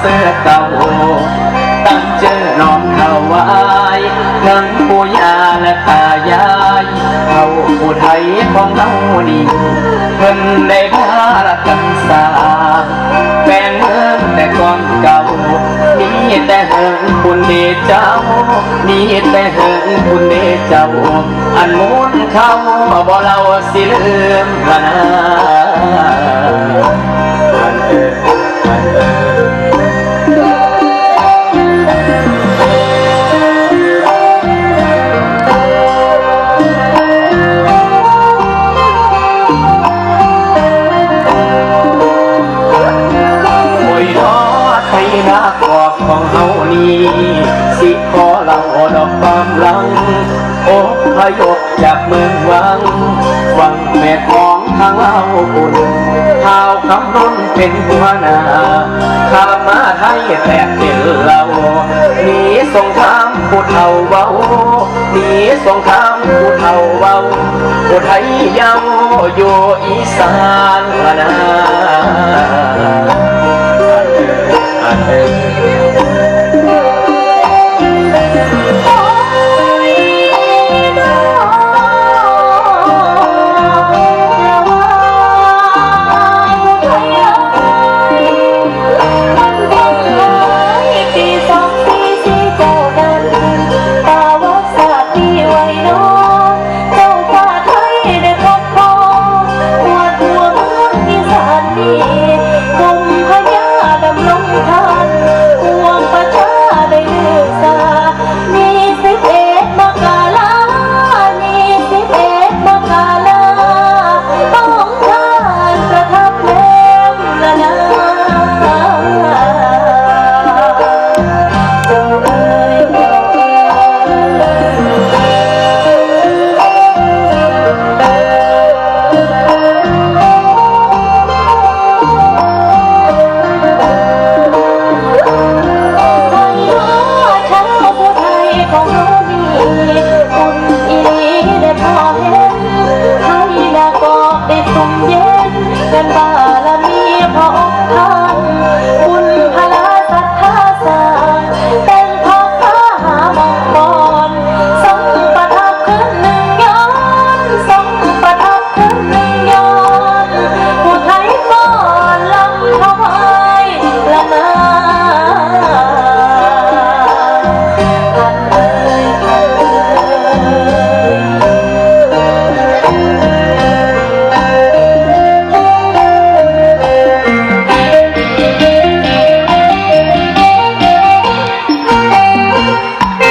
เสื้อเก่าตั้งเจอน้องเขาไว้ทั้งปู่ย่าและตายายเขาผู้ไทยของเราดีเพิ่นได้พาละกันสร้างแฟนเมืองแต่ก่อนเก่ามีแต่เหิงคุณเดเจ้ามีแต่เหิงคุณเดเจ้าอันมุนเขาบ่เราสิลืมละนะหน้ากอบของเฮานี้สิขอเราดอกความรังโอ้พยกจากเมืองวังวังแม่ของทางเฮาบุญข่าวคำร้นเป็นหัวหน้าข้ามาไทยแตกเดินเราหนีสงครามผู้เฒ่าเบาหนีสงครามผู้เฒ่าเบาผู้ไทยเยาอยู่อีสานนะ